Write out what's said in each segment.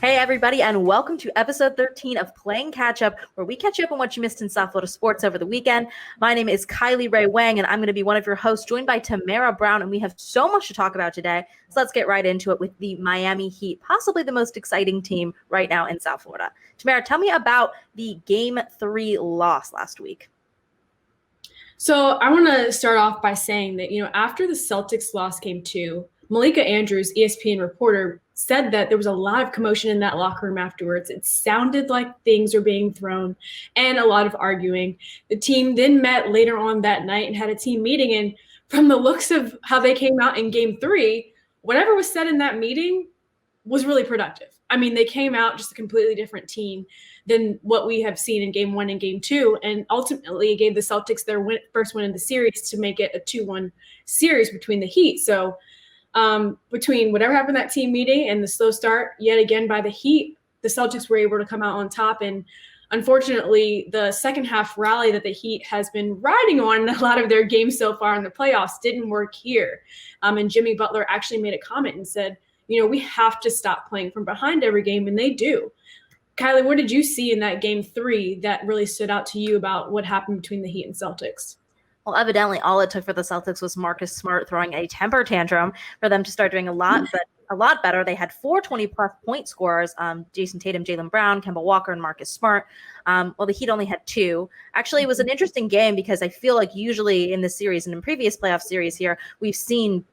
Hey, everybody, and welcome to episode 13 of Playing Catch Up, where we catch you up on what you missed in South Florida sports over the weekend. My name is Kylie Rae Wang, and I'm going to be one of your hosts, joined by Tamara Brown, and we have so much to talk about today. So let's get right into it with the Miami Heat, possibly the most exciting team right now in South Florida. Tamara, tell me about the Game 3 loss last week. So I want to start off by saying that, after the Celtics lost Game 2, Malika Andrews, ESPN reporter, said that there was a lot of commotion in that locker room afterwards. It sounded like things were being thrown and a lot of arguing. The team then met later on that night and had a team meeting. And from the looks of how they came out in Game 3, whatever was said in that meeting was really productive. I mean, they came out just a completely different team than what we have seen in Game 1 and Game 2, and ultimately it gave the Celtics their first win in the series to make it a 2-1 series between the Heat. So between whatever happened in that team meeting and the slow start yet again by the Heat, the Celtics were able to come out on top. And unfortunately, the second half rally that the Heat has been riding on in a lot of their games so far in the playoffs didn't work here. And Jimmy Butler actually made a comment and said, we have to stop playing from behind every game, and they do. Kylie, what did you see in that Game 3 that really stood out to you about what happened between the Heat and Celtics? Well, evidently, all it took for the Celtics was Marcus Smart throwing a temper tantrum for them to start doing a lot better. They had 4 20-plus point scorers, Jason Tatum, Jaylen Brown, Kemba Walker, and Marcus Smart. Well, the Heat only had 2. Actually, it was an interesting game because I feel like usually in this series and in previous playoff series here, we've seen,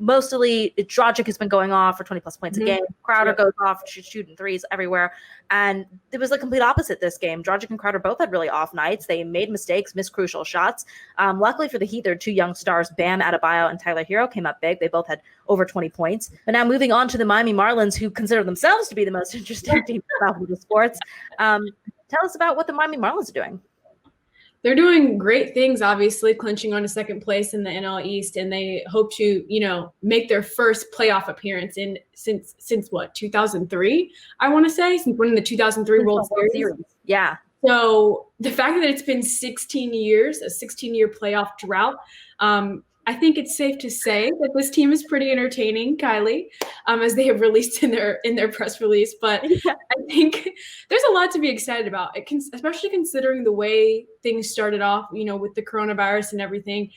mostly Dragic has been going off for 20-plus points a game. Crowder goes off, shooting threes everywhere. And it was the complete opposite this game. Dragic and Crowder both had really off nights. They made mistakes, missed crucial shots. Luckily for the Heat, their 2 young stars, Bam Adebayo and Tyler Hero, came up big. They both had over 20 points. But now moving on to the Miami Marlins, who consider themselves to be the most interesting team in South Florida sports. Tell us about what the Miami Marlins are doing. They're doing great things, obviously, clinching on to second place in the NL East, and they hope to, make their first playoff appearance since what, 2003? I want to say, since winning the 2003 World Series. Yeah. So the fact that it's been 16 years, a 16-year playoff drought, I think it's safe to say that this team is pretty entertaining, Kylie, as they have released in their press release. But I think there's a lot to be excited about, especially considering the way things started off, with the coronavirus and everything.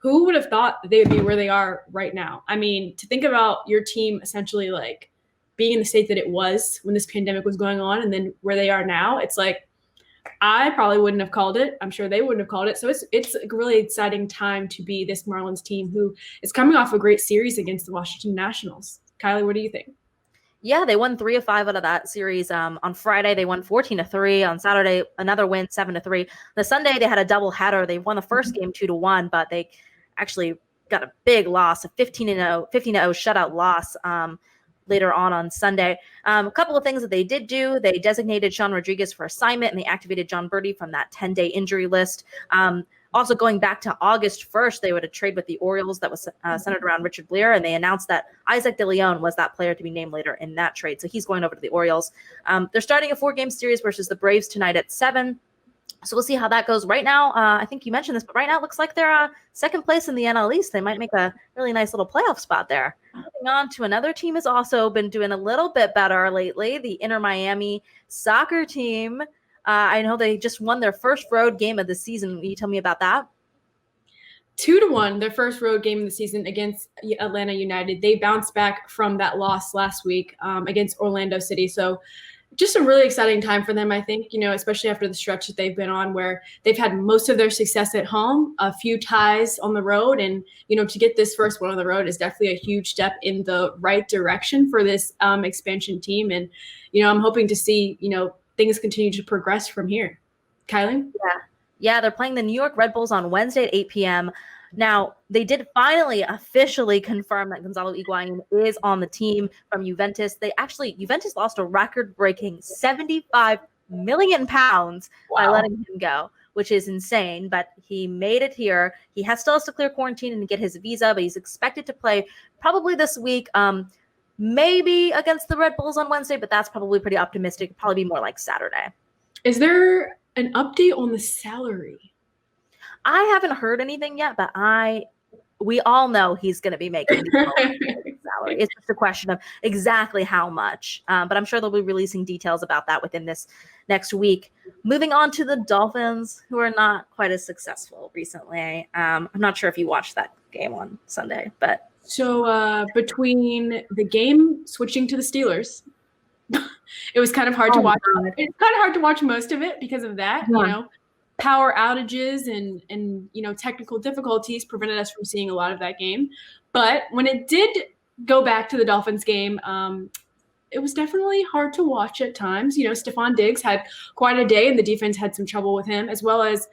Who would have thought that they would be where they are right now? I mean, to think about your team essentially like being in the state that it was when this pandemic was going on and then where they are now, it's like, I probably wouldn't have called it. I'm sure they wouldn't have called it. So it's a really exciting time to be this Marlins team who is coming off a great series against the Washington Nationals. Kylie, what do you think? Yeah, they won 3 of 5 out of that series. On Friday, they won 14-3. On Saturday, another win, 7-3. The Sunday, they had a double header. They won the first game 2-1, but they actually got a big loss, a 15-0 shutout loss. Later on Sunday. A couple of things that they did do. They designated Sean Rodriguez for assignment, and they activated John Birdie from that 10-day injury list. Also, going back to August 1st, they would have traded with the Orioles that was centered around Richard Blair, and they announced that Isaac De Leon was that player to be named later in that trade. So he's going over to the Orioles. They're starting a 4-game series versus the Braves tonight at 7. So we'll see how that goes. Right now, I think you mentioned this, but right now it looks like they're second place in the NL East. They might make a really nice little playoff spot there. Moving on to another team has also been doing a little bit better lately, the Inter Miami soccer team. I know they just won their first road game of the season. Can you tell me about that? 2-1, their first road game of the season against Atlanta United. They bounced back from that loss last week against Orlando City. So just a really exciting time for them, I think, especially after the stretch that they've been on where they've had most of their success at home, a few ties on the road. And, to get this first one on the road is definitely a huge step in the right direction for this expansion team. And, I'm hoping to see, things continue to progress from here. Kylie? Yeah, they're playing the New York Red Bulls on Wednesday at 8 p.m. Now, they did finally officially confirm that Gonzalo Higuain is on the team from Juventus. Juventus lost a record-breaking 75 million pounds by letting him go, which is insane, but he made it here. He still has to clear quarantine and get his visa, but he's expected to play probably this week, maybe against the Red Bulls on Wednesday, but that's probably pretty optimistic. It'll probably be more like Saturday. Is there an update on the salary? I haven't heard anything yet, but we all know he's going to be making salary. salary. It's just a question of exactly how much. But I'm sure they'll be releasing details about that within this next week. Moving on to the Dolphins, who are not quite as successful recently. I'm not sure if you watched that game on Sunday, but So between the game switching to the Steelers, it was kind of hard to watch. It's kind of hard to watch most of it because of that. Yeah. You know, power outages and technical difficulties prevented us from seeing a lot of that game. But when it did go back to the Dolphins game, it was definitely hard to watch at times. Stephon Diggs had quite a day, and the defense had some trouble with him, as well as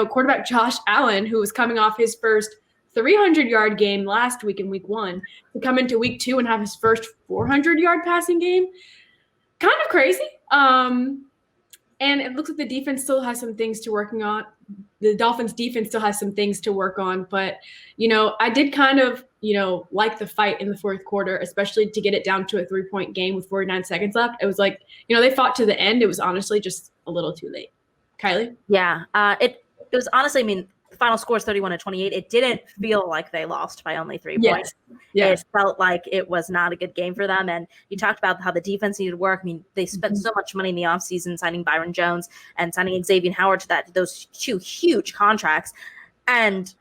quarterback Josh Allen, who was coming off his first 300-yard game last week in week 1 to come into week 2 and have his first 400-yard passing game. Kind of crazy. And it looks like the defense still has some things to working on. The Dolphins defense still has some things to work on. But, I did kind of, like the fight in the fourth quarter, especially to get it down to a 3-point game with 49 seconds left. It was like, they fought to the end. It was honestly just a little too late. Kylie? Yeah. It was honestly, the final score is 31-28. It didn't feel like they lost by only 3 points. Yes. It felt like it was not a good game for them. And you talked about how the defense needed work. They spent so much money in the offseason signing Byron Jones and signing Xavier Howard to those 2 huge contracts. And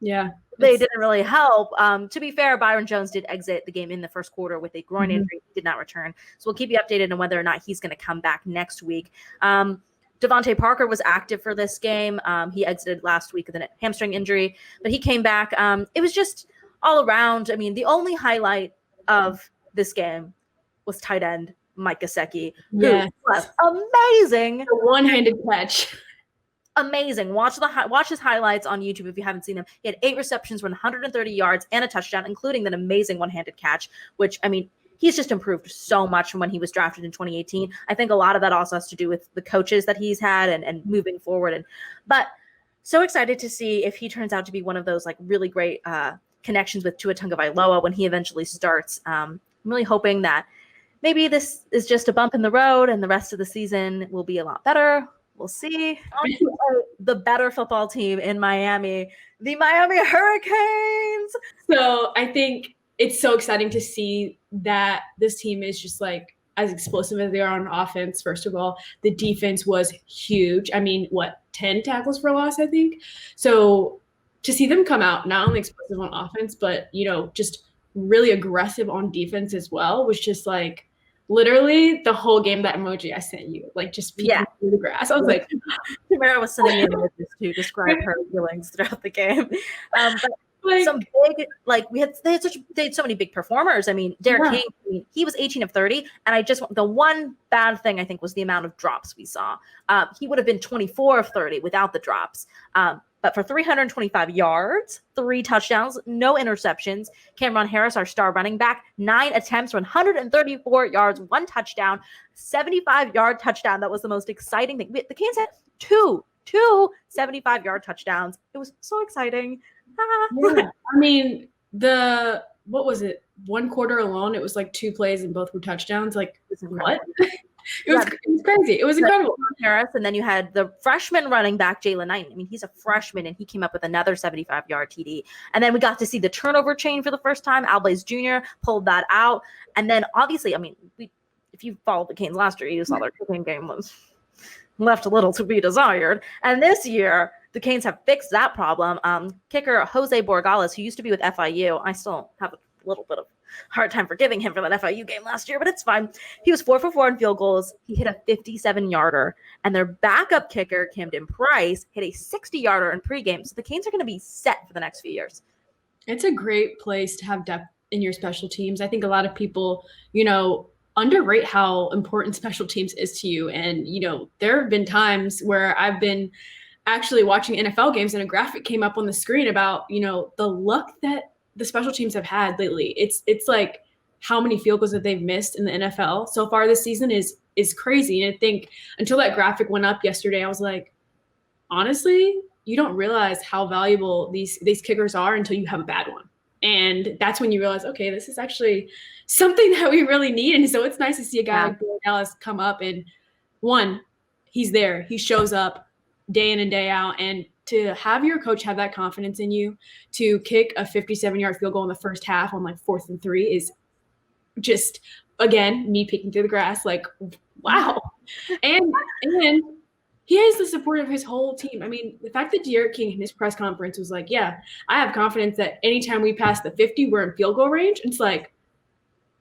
they didn't really help. To be fair, Byron Jones did exit the game in the first quarter with a groin injury. He did not return. So we'll keep you updated on whether or not he's going to come back next week. Devontae Parker was active for this game. He exited last week with a hamstring injury, but he came back. It was just all around. The only highlight of this game was tight end Mike Gesicki, who was amazing. A one-handed catch. Amazing. Watch his highlights on YouTube if you haven't seen them. He had 8 receptions for 130 yards and a touchdown, including that amazing one-handed catch, which, he's just improved so much from when he was drafted in 2018. I think a lot of that also has to do with the coaches that he's had and moving forward. But so excited to see if he turns out to be one of those really great connections with Tua Tagovailoa when he eventually starts. I'm really hoping that maybe this is just a bump in the road and the rest of the season will be a lot better. We'll see. The better football team in Miami, the Miami Hurricanes. So I think it's so exciting to see that this team is just as explosive as they are on offense. First of all, the defense was huge. 10 tackles for loss, I think. So to see them come out not only explosive on offense, but, just really aggressive on defense as well, was just literally the whole game, that emoji I sent you, just peeking through the grass. I was like, Tamara was sending me images to describe her feelings throughout the game. But some big, they had so many big performers. Derek King, he was 18 of 30. And the one bad thing I think was the amount of drops we saw. He would have been 24 of 30 without the drops. But for 325 yards, 3 touchdowns, no interceptions. Cameron Harris, our star running back, 9 attempts, 134 yards, 1 touchdown, 75-yard touchdown. That was the most exciting thing. The Canes had two 75-yard touchdowns. It was so exciting. What was it? One quarter alone, it was 2 plays and both were touchdowns. What? It was crazy. It was incredible. Harris, and then you had the freshman running back, Jalen Knight. He's a freshman, and he came up with another 75-yard TD. And then we got to see the turnover chain for the first time. Al Blaze Jr. pulled that out. And then, obviously, if you followed the Canes last year, you saw their kicking game was left a little to be desired. And this year, the Canes have fixed that problem. Kicker Jose Borregales, who used to be with FIU, I still have a little bit of hard time forgiving him for that FIU game last year, but it's fine. He was 4 for 4 in field goals. He hit a 57-yarder, and their backup kicker, Camden Price, hit a 60-yarder in pregame. So the Canes are going to be set for the next few years. It's a great place to have depth in your special teams. I think a lot of people, underrate how important special teams is to you. And, there have been times where I've been actually watching NFL games and a graphic came up on the screen about, the luck that the special teams have had lately. It's how many field goals that they've missed in the NFL so far this season is crazy. And I think until that graphic went up yesterday, I was like, honestly, you don't realize how valuable these kickers are until you have a bad one. And that's when you realize, okay, this is actually something that we really need. And so it's nice to see a guy like Dallas come up and he's there. He shows up day in and day out. And to have your coach have that confidence in you to kick a 57-yard field goal in the first half on like 4th and 3 is just, again, me peeking through the grass, like, wow. And he has the support of his whole team. I mean, the fact that D'Eriq King in his press conference was like, yeah, I have confidence that anytime we pass the 50, we're in field goal range. It's like,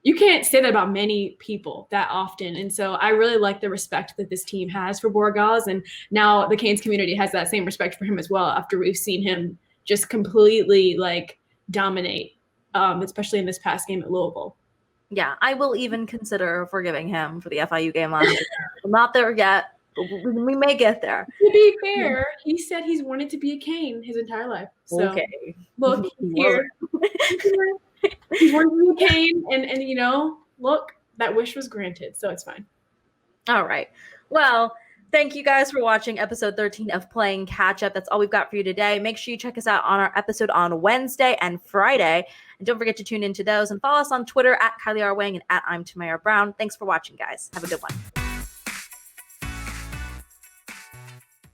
you can't say that about many people that often. And so I really like the respect that this team has for Borregales. And now the Canes community has that same respect for him as well after we've seen him just completely like dominate, especially in this past game at Louisville. Yeah, I will even consider forgiving him for the FIU game last year. I'm not there yet, but we may get there. To be fair, he said he's wanted to be a Cane his entire life. So okay. Look here. He's wanted to be a Cane, and you know, look, that wish was granted, so it's fine. All right. Well, thank you guys for watching episode 13 of Playing Catch Up. That's all we've got for you today. Make sure you check us out on our episode on Wednesday and Friday. And don't forget to tune into those and follow us on Twitter at Kylie Rae Wang and at I'm Tamara Brown. Thanks for watching, guys. Have a good one.